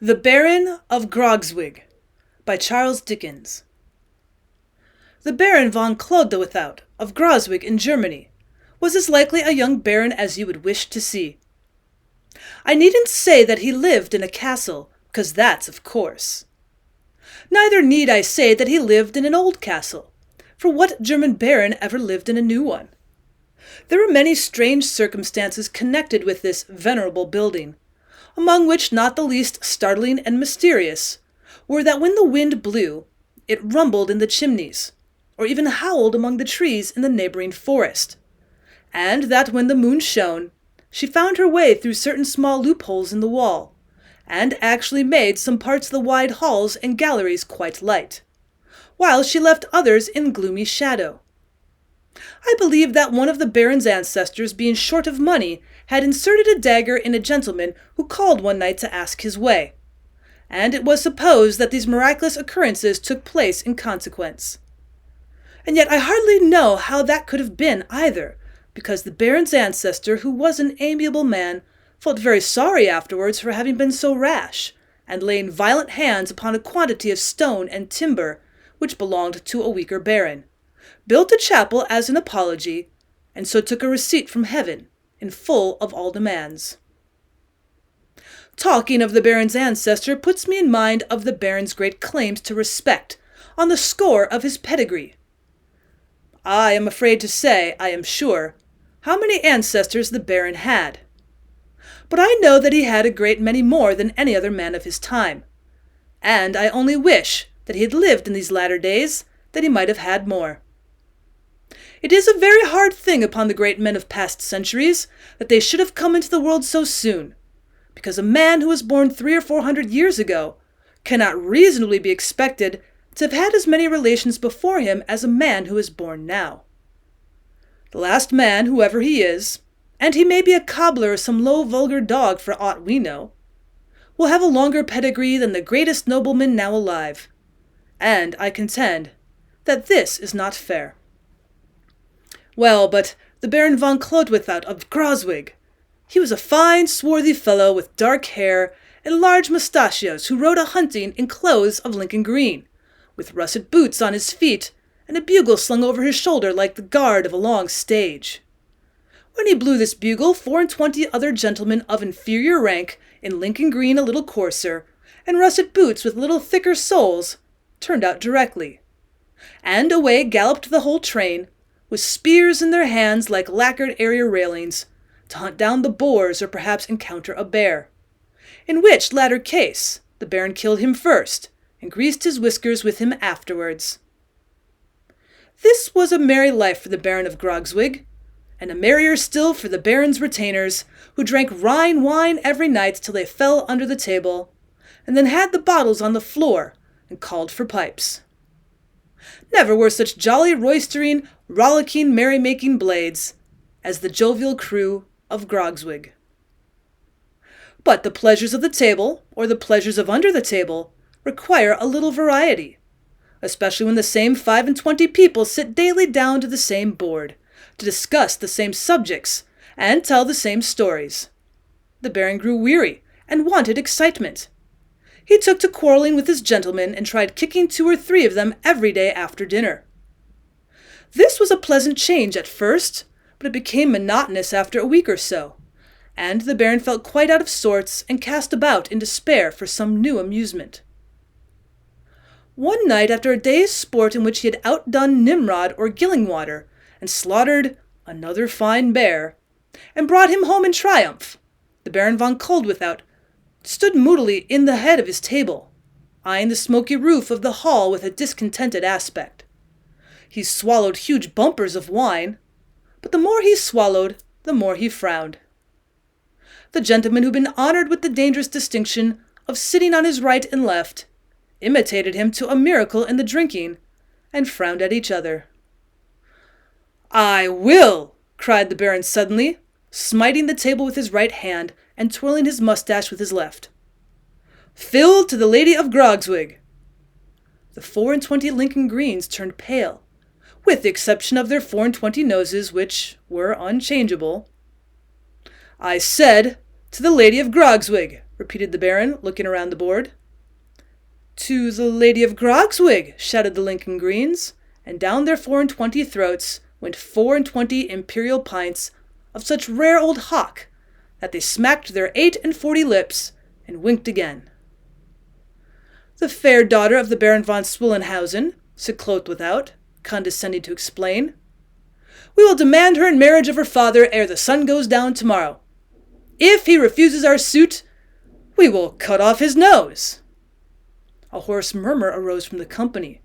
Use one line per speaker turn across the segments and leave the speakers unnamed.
The Baron of Grogzwig by Charles Dickens. The Baron von Clodewithout of Grogzwig in Germany was as likely a young baron as you would wish to see. I needn't say that he lived in a castle, 'cause that's of course. Neither need I say that he lived in an old castle, for what German baron ever lived in a new one? There were many strange circumstances connected with this venerable building, among which not the least startling and mysterious were that when the wind blew, it rumbled in the chimneys, or even howled among the trees in the neighboring forest, and that when the moon shone, she found her way through certain small loopholes in the wall, and actually made some parts of the wide halls and galleries quite light, while she left others in gloomy shadow. I believe that one of the baron's ancestors, being short of money, had inserted a dagger in a gentleman who called one night to ask his way, and it was supposed that these miraculous occurrences took place in consequence. And yet I hardly know how that could have been either, because the baron's ancestor, who was an amiable man, felt very sorry afterwards for having been so rash, and laying violent hands upon a quantity of stone and timber which belonged to a weaker baron, built a chapel as an apology, and so took a receipt from heaven, in full of all demands. Talking of the baron's ancestor puts me in mind of the baron's great claims to respect, on the score of his pedigree. I am afraid to say, I am sure, how many ancestors the baron had. But I know that he had a great many more than any other man of his time, and I only wish that he had lived in these latter days, that he might have had more. It is a very hard thing upon the great men of past centuries that they should have come into the world so soon, because a man who was born 300 or 400 years ago cannot reasonably be expected to have had as many relations before him as a man who is born now. The last man, whoever he is, and he may be a cobbler or some low vulgar dog for aught we know, will have a longer pedigree than the greatest nobleman now alive, and I contend that this is not fair. Well, but the Baron von Clodewithout of Grogzwig, he was a fine, swarthy fellow with dark hair and large mustachios, who rode a-hunting in clothes of Lincoln green, with russet boots on his feet and a bugle slung over his shoulder like the guard of a long stage. When he blew this bugle, 24 other gentlemen of inferior rank, in Lincoln green a little coarser, and russet boots with little thicker soles, turned out directly, and away galloped the whole train, with spears in their hands like lacquered area railings, to hunt down the boars or perhaps encounter a bear, in which latter case the baron killed him first, and greased his whiskers with him afterwards. This was a merry life for the Baron of Grogzwig, and a merrier still for the baron's retainers, who drank Rhine wine every night till they fell under the table, and then had the bottles on the floor and called for pipes. Never were such jolly, roistering, rollicking, merry-making blades as the jovial crew of Grogzwig. But the pleasures of the table, or the pleasures of under the table, require a little variety, especially when the same 25 people sit daily down to the same board, to discuss the same subjects, and tell the same stories. The baron grew weary, and wanted excitement. He took to quarreling with his gentlemen, and tried kicking 2 or 3 of them every day after dinner. This was a pleasant change at first, but it became monotonous after a week or so, and the baron felt quite out of sorts and cast about in despair for some new amusement. One night, after a day's sport in which he had outdone Nimrod or Gillingwater, and slaughtered another fine bear, and brought him home in triumph, the Baron von Clodewithout stood moodily in the head of his table, eyeing the smoky roof of the hall with a discontented aspect. He swallowed huge bumpers of wine, but the more he swallowed, the more he frowned. The gentlemen who had been honored with the dangerous distinction of sitting on his right and left imitated him to a miracle in the drinking, and frowned at each other. "I will!" cried the baron suddenly, smiting the table with his right hand and twirling his mustache with his left. "Fill to the Lady of Grogzwig!" The 24 Lincoln greens turned pale, with the exception of their 24 noses, which were unchangeable. "I said, to the Lady of Grogzwig," repeated the Baron, looking around the board. To the Lady of Grogzwig, shouted the Lincoln Greens, and down their 24 throats went 24 imperial pints of such rare old hock that they smacked their 48 lips and winked again. The fair daughter of the Baron von Swillenhausen, said Clothed Without, condescending to explain. We will demand her in marriage of her father ere the sun goes down tomorrow. If he refuses our suit, we will cut off his nose. A hoarse murmur arose from the company.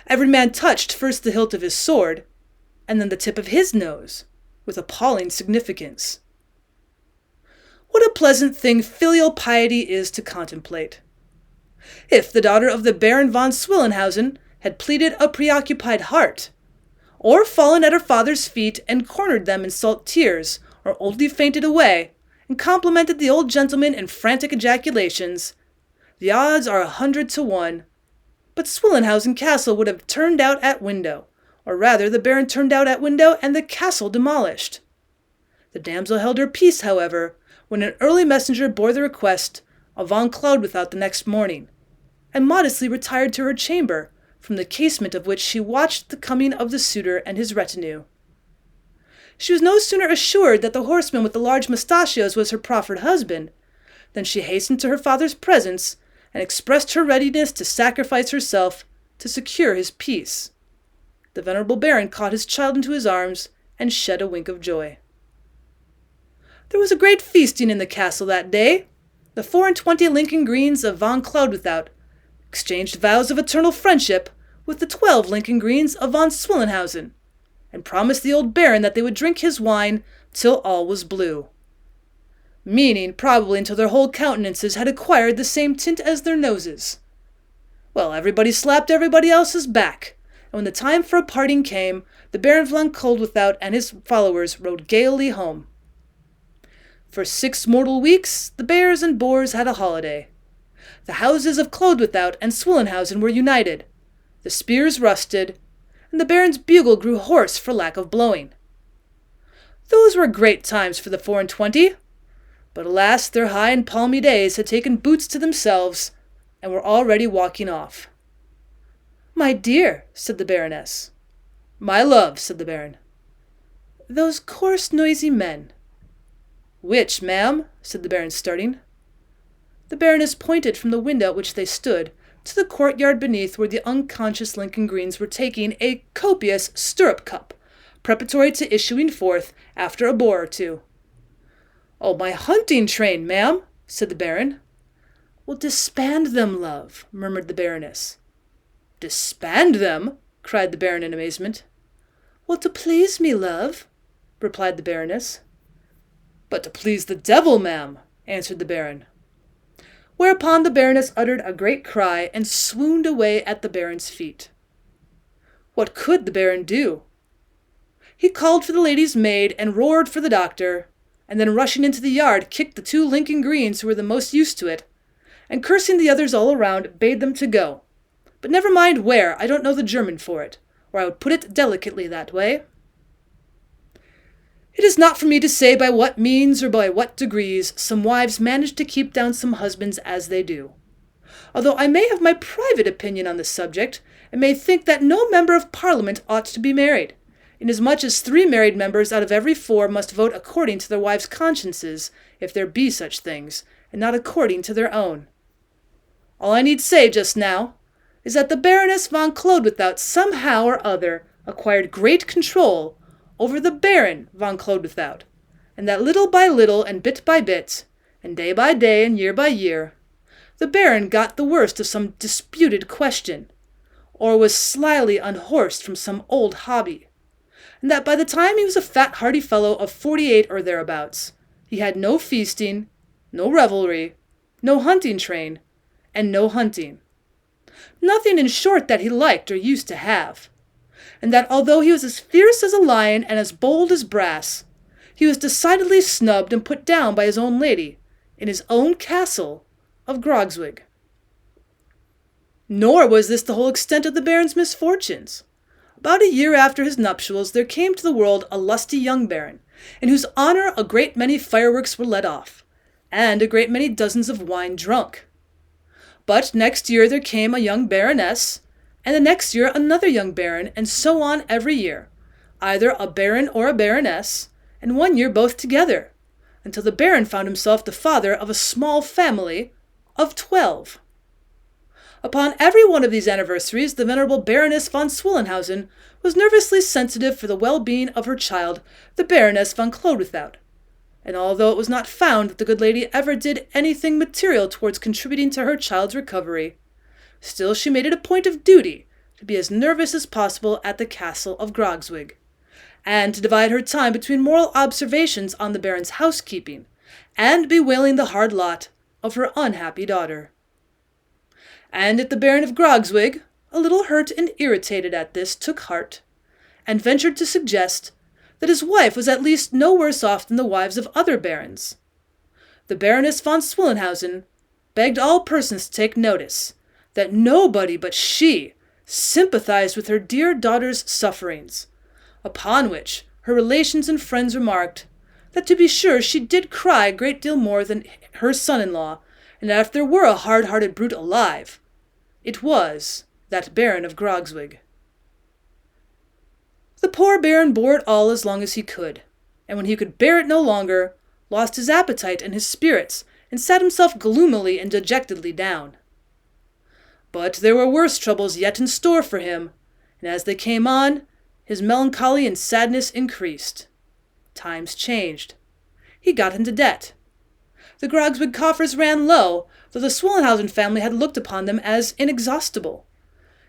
Every man touched first the hilt of his sword, and then the tip of his nose, with appalling significance. What a pleasant thing filial piety is to contemplate. If the daughter of the Baron von Swillenhausen had pleaded a preoccupied heart, or fallen at her father's feet and cornered them in salt tears, or oldly fainted away, and complimented the old gentleman in frantic ejaculations, the odds are 100 to 1. But Swillenhausen Castle would have turned out at window, or rather the Baron turned out at window and the castle demolished. The damsel held her peace, however, when an early messenger bore the request of von Clodwithout the next morning, and modestly retired to her chamber, from the casement of which she watched the coming of the suitor and his retinue. She was no sooner assured that the horseman with the large mustachios was her proffered husband, than she hastened to her father's presence and expressed her readiness to sacrifice herself to secure his peace. The venerable Baron caught his child into his arms and shed a wink of joy. There was a great feasting in the castle that day. The 24 Lincoln Greens of von Clodwithout exchanged vows of eternal friendship with the 12 Lincoln Greens of von Swillenhausen, and promised the old Baron that they would drink his wine till all was blue. Meaning probably until their whole countenances had acquired the same tint as their noses. Well, everybody slapped everybody else's back, and when the time for a parting came, the Baron von Clodwithout and his followers rode gaily home. For 6 mortal weeks, the bears and boars had a holiday. The houses of Clodwithout and Swillenhausen were united, the spears rusted, and the Baron's bugle grew hoarse for lack of blowing. Those were great times for the 24, but alas, their high and palmy days had taken boots to themselves, and were already walking off. My dear, said the Baroness. My love, said the Baron. Those coarse, noisy men. Which, ma'am? Said the Baron, starting. The Baroness pointed from the window at which they stood to the courtyard beneath, where the unconscious Lincoln Greens were taking a copious stirrup cup, preparatory to issuing forth after a boar or two. Oh, my hunting train, ma'am, said the Baron. Well, disband them, love, murmured the Baroness. Disband them? Cried the Baron in amazement. Well, to please me, love, replied the Baroness. But to please the devil, ma'am, answered the Baron. Whereupon the Baroness uttered a great cry and swooned away at the Baron's feet. What could the Baron do? He called for the lady's maid and roared for the doctor, and then rushing into the yard kicked the 2 Lincoln Greens who were the most used to it, and cursing the others all around bade them to go. But never mind where, I don't know the German for it, or I would put it delicately that way. It is not for me to say by what means or by what degrees some wives manage to keep down some husbands as they do, although I may have my private opinion on the subject, and may think that no member of Parliament ought to be married, inasmuch as 3 married members out of every 4 must vote according to their wives' consciences, if there be such things, and not according to their own. All I need say just now is that the Baroness von Clodwithout somehow or other acquired great control over the Baron von Clodwithout, and that little by little and bit by bit, and day by day and year by year, the Baron got the worst of some disputed question, or was slyly unhorsed from some old hobby, and that by the time he was a fat hearty fellow of 48 or thereabouts, he had no feasting, no revelry, no hunting train, and no hunting. Nothing, in short, that he liked or used to have, and that although he was as fierce as a lion and as bold as brass, he was decidedly snubbed and put down by his own lady, in his own castle of Grogzwig. Nor was this the whole extent of the Baron's misfortunes. About a year after his nuptials there came to the world a lusty young Baron, in whose honour a great many fireworks were let off, and a great many dozens of wine drunk. But next year there came a young baroness, and the next year another young baron, and so on every year, either a baron or a baroness, and one year both together, until the baron found himself the father of a small family of 12. Upon every one of these anniversaries, the venerable Baroness von Swillenhausen was nervously sensitive for the well-being of her child, the Baroness von Clodwithout, and although it was not found that the good lady ever did anything material towards contributing to her child's recovery, still she made it a point of duty to be as nervous as possible at the castle of Grogzwig, and to divide her time between moral observations on the Baron's housekeeping and bewailing the hard lot of her unhappy daughter. And if the Baron of Grogzwig, a little hurt and irritated at this, took heart, and ventured to suggest that his wife was at least no worse off than the wives of other barons, the Baroness von Swillenhausen begged all persons to take notice that nobody but she sympathized with her dear daughter's sufferings, upon which her relations and friends remarked that to be sure she did cry a great deal more than her son-in-law, and that if there were a hard-hearted brute alive, it was that Baron of Grogzwig. The poor baron bore it all as long as he could, and when he could bear it no longer, lost his appetite and his spirits, and sat himself gloomily and dejectedly down. But there were worse troubles yet in store for him, and as they came on, his melancholy and sadness increased. Times changed. He got into debt. The Grogzwig coffers ran low, though the Swillenhausen family had looked upon them as inexhaustible.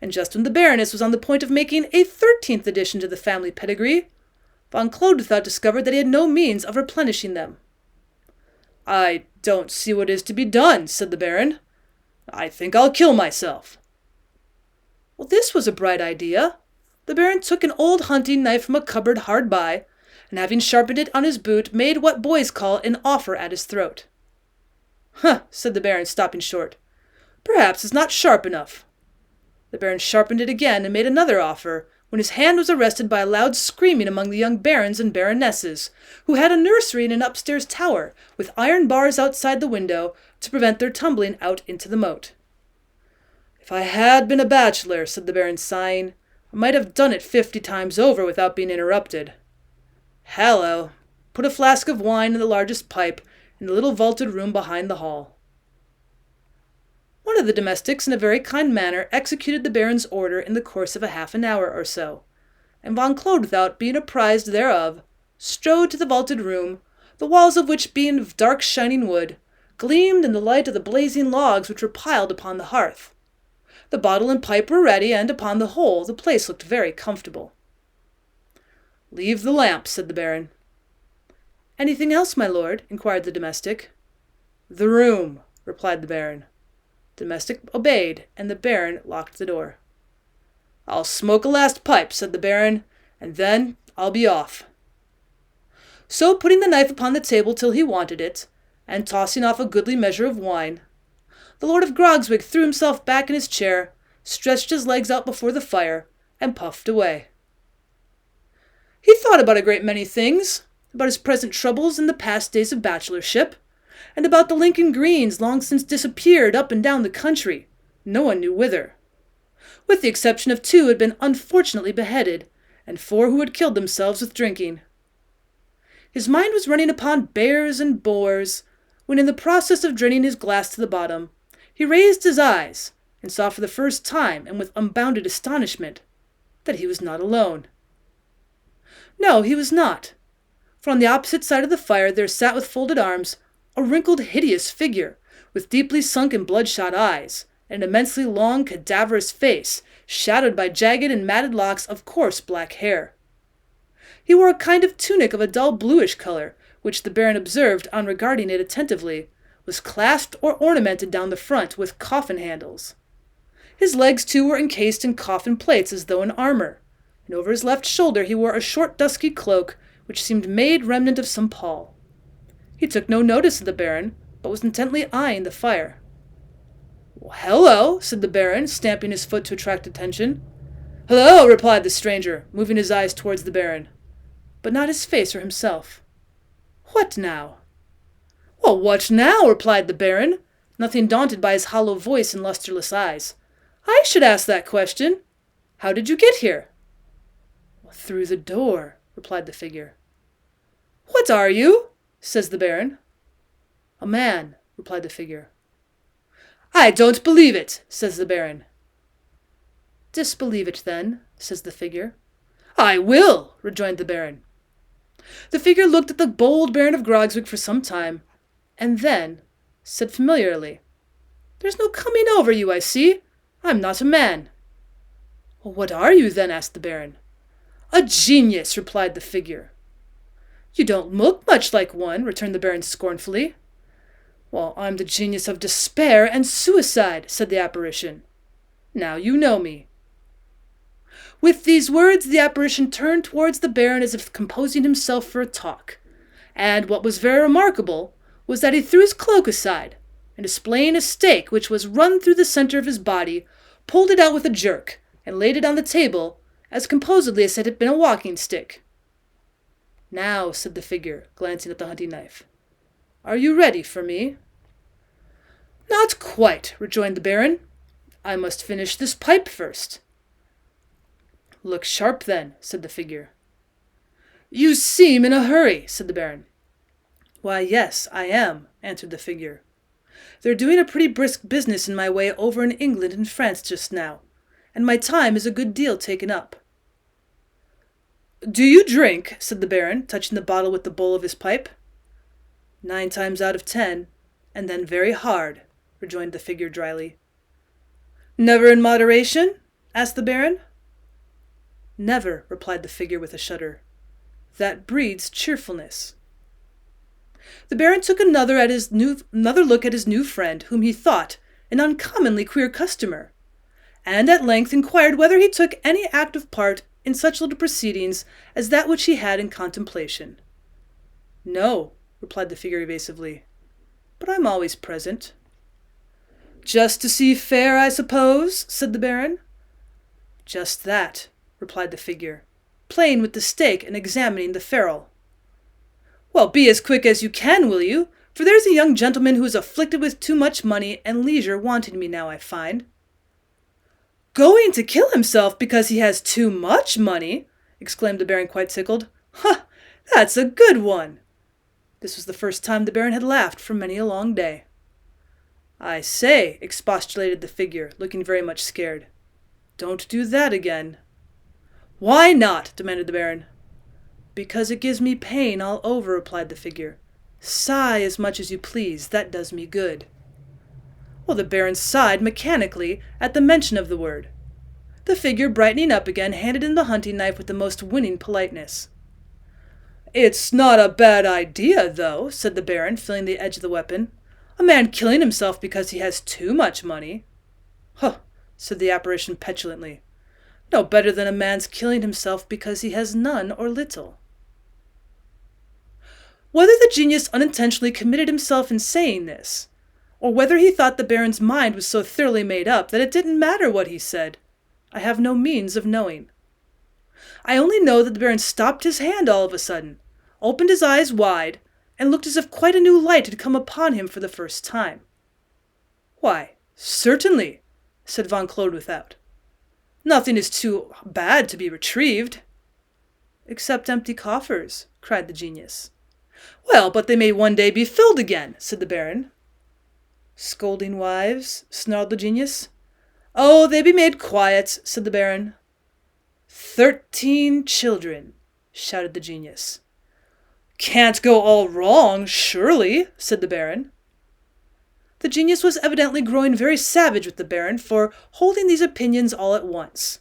And just when the Baroness was on the point of making a 13th addition to the family pedigree, von Clodwithout discovered that he had no means of replenishing them. "I don't see what is to be done," said the Baron. "I think I'll kill myself." Well, this was a bright idea. The Baron took an old hunting knife from a cupboard hard by, and having sharpened it on his boot, made what boys call an offer at his throat. "Huh," said the Baron, stopping short. "Perhaps it's not sharp enough." The Baron sharpened it again and made another offer, when his hand was arrested by a loud screaming among the young barons and baronesses, who had a nursery in an upstairs tower, with iron bars outside the window to prevent their tumbling out into the moat. "If I had been a bachelor," said the Baron, sighing, "I might have done it 50 times over without being interrupted. Hallo, put a flask of wine and the largest pipe in the little vaulted room behind the hall." One of the domestics, in a very kind manner, executed the Baron's order in the course of a half an hour or so, and von Clodwithout, being apprised thereof, strode to the vaulted room, the walls of which, being of dark shining wood, gleamed in the light of the blazing logs which were piled upon the hearth. The bottle and pipe were ready, and, upon the whole, the place looked very comfortable. "Leave the lamp," said the Baron. "Anything else, my lord?" inquired the domestic. "The room," replied the Baron. The domestic obeyed, and the Baron locked the door. "I'll smoke a last pipe," said the Baron, "and then I'll be off." So, putting the knife upon the table till he wanted it, and tossing off a goodly measure of wine, the Lord of Grogzwig threw himself back in his chair, stretched his legs out before the fire, and puffed away. He thought about a great many things, about his present troubles and the past days of bachelorship, and about the Lincoln Greens long since disappeared up and down the country, no one knew whither, with the exception of 2 who had been unfortunately beheaded, and 4 who had killed themselves with drinking. His mind was running upon bears and boars, when in the process of draining his glass to the bottom, he raised his eyes, and saw for the first time, and with unbounded astonishment, that he was not alone. No, he was not, for on the opposite side of the fire there sat with folded arms a wrinkled, hideous figure, with deeply sunk and bloodshot eyes, and an immensely long, cadaverous face, shadowed by jagged and matted locks of coarse black hair. He wore a kind of tunic of a dull bluish color, which the Baron observed, on regarding it attentively, was clasped or ornamented down the front with coffin handles. His legs, too, were encased in coffin plates as though in armor, and over his left shoulder he wore a short dusky cloak, which seemed made remnant of some pall. He took no notice of the Baron, but was intently eyeing the fire. "Well, hello," said the Baron, stamping his foot to attract attention. "Hello," replied the stranger, moving his eyes towards the Baron, but not his face or himself. "What now?" "Well, what now?" replied the Baron, nothing daunted by his hollow voice and lustreless eyes. "I should ask that question. How did you get here?" "Through the door," replied the figure. "What are you?" says the Baron. "A man," replied the figure. "I don't believe it," says the Baron. "Disbelieve it, then," says the figure. "I will," rejoined the Baron. The figure looked at the bold Baron of Grogzwig for some time, and then said familiarly, "There's no coming over you, I see. I'm not a man." "Well, what are you, then?" asked the Baron. "A genius," replied the figure. "You don't look much like one," returned the Baron scornfully. "Well, I'm the genius of despair and suicide," said the apparition. "Now you know me." With these words, the apparition turned towards the Baron as if composing himself for a talk, and what was very remarkable was that he threw his cloak aside, and displaying a stake which was run through the center of his body, pulled it out with a jerk, and laid it on the table as composedly as had it been a walking stick. "Now," said the figure, glancing at the hunting knife, "are you ready for me?" "Not quite," rejoined the Baron. "I must finish this pipe first." "Look sharp, then," said the figure. "You seem in a hurry," said the Baron. "Why, yes, I am," answered the figure. "They're doing a pretty brisk business in my way over in England and France just now, and my time is a good deal taken up." "Do you drink?" said the Baron, touching the bottle with the bowl of his pipe. "9 times out of 10, and then very hard," rejoined the figure dryly. "Never in moderation?" asked the Baron. "Never," replied the figure with a shudder. "That breeds cheerfulness." The Baron took another look at his new friend, whom he thought an uncommonly queer customer, and at length inquired whether he took any active part in such little proceedings as that which he had in contemplation. "No," replied the figure evasively, "but I'm always present." "Just to see fair, I suppose?" said the Baron. "Just that," replied the figure, playing with the stake and examining the ferrule. "Well, be as quick as you can, will you? For there's a young gentleman who is afflicted with too much money and leisure wanting me now, I find." "Going to kill himself because he has too much money!" exclaimed the Baron, quite tickled. "Ha! That's a good one!" This was the first time the Baron had laughed for many a long day. "I say," expostulated the figure, looking very much scared, "don't do that again." "Why not?" demanded the Baron. "Because it gives me pain all over," replied the figure. "Sigh as much as you please, that does me good." Well, the Baron sighed mechanically at the mention of the word. The figure, brightening up again, handed him the hunting knife with the most winning politeness. "It's not a bad idea, though," said the Baron, feeling the edge of the weapon. "A man killing himself because he has too much money." "Huh," said the apparition petulantly. "No better than a man's killing himself because he has none or little." Whether the genius unintentionally committed himself in saying this, or whether he thought the Baron's mind was so thoroughly made up that it didn't matter what he said, I have no means of knowing. I only know that the Baron stopped his hand all of a sudden, opened his eyes wide, and looked as if quite a new light had come upon him for the first time. "Why, certainly," said Von Claude without. "Nothing is too bad to be retrieved." "Except empty coffers," cried the genius. "Well, but they may one day be filled again," said the Baron. "Scolding wives?" snarled the genius. "Oh, they be made quiet," said the Baron. 13 children, shouted the genius. "Can't go all wrong, surely," said the Baron. The genius was evidently growing very savage with the Baron for holding these opinions all at once,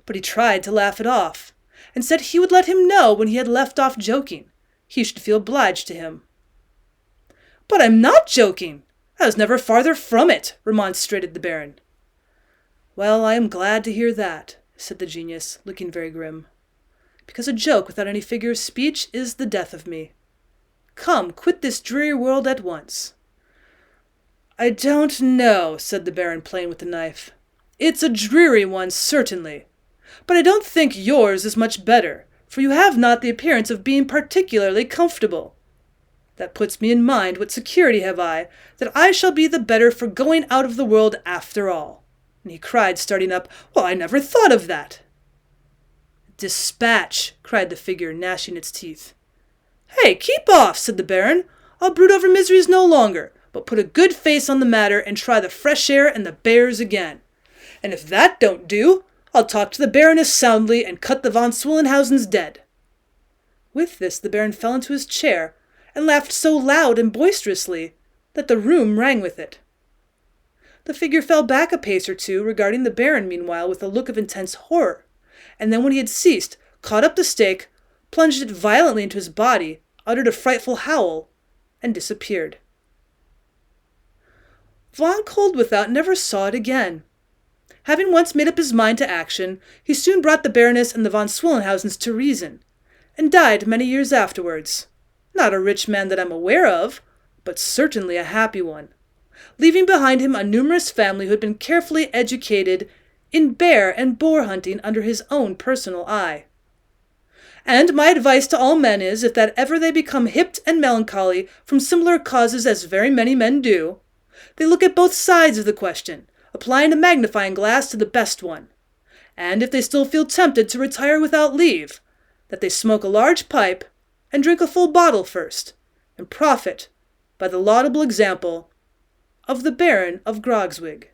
but he tried to laugh it off, and said he would let him know when he had left off joking. He should feel obliged to him. "But I'm not joking. I was never farther from it," remonstrated the Baron. "Well, I am glad to hear that," said the genius, looking very grim, "because a joke without any figure of speech is the death of me. Come, quit this dreary world at once." "I don't know," said the Baron, playing with the knife. "It's a dreary one, certainly. But I don't think yours is much better, for you have not the appearance of being particularly comfortable." That puts me in mind what security have I that I shall be the better for going out of the world after all. And he cried, starting up, Well, I never thought of that. Dispatch, cried the figure, gnashing its teeth. Hey, keep off, said the Baron. I'll brood over miseries no longer, but put a good face on the matter and try the fresh air and the bears again. And if that don't do, I'll talk to the Baroness soundly and cut the von Swillenhausens dead. With this the Baron fell into his chair and laughed so loud and boisterously that the room rang with it. The figure fell back a pace or two, regarding the Baron meanwhile with a look of intense horror, and then when he had ceased, caught up the stake, plunged it violently into his body, uttered a frightful howl, and disappeared. Von Koeldwethout never saw it again. Having once made up his mind to action, he soon brought the Baroness and the von Swillenhausens to reason, and died many years afterwards. Not a rich man that I'm aware of, but certainly a happy one, leaving behind him a numerous family who had been carefully educated in bear and boar hunting under his own personal eye. And my advice to all men is, if that ever they become hipped and melancholy from similar causes as very many men do, they look at both sides of the question, applying a magnifying glass to the best one, and if they still feel tempted to retire without leave, that they smoke a large pipe and drink a full bottle first, and profit by the laudable example of the Baron of Grogzwig.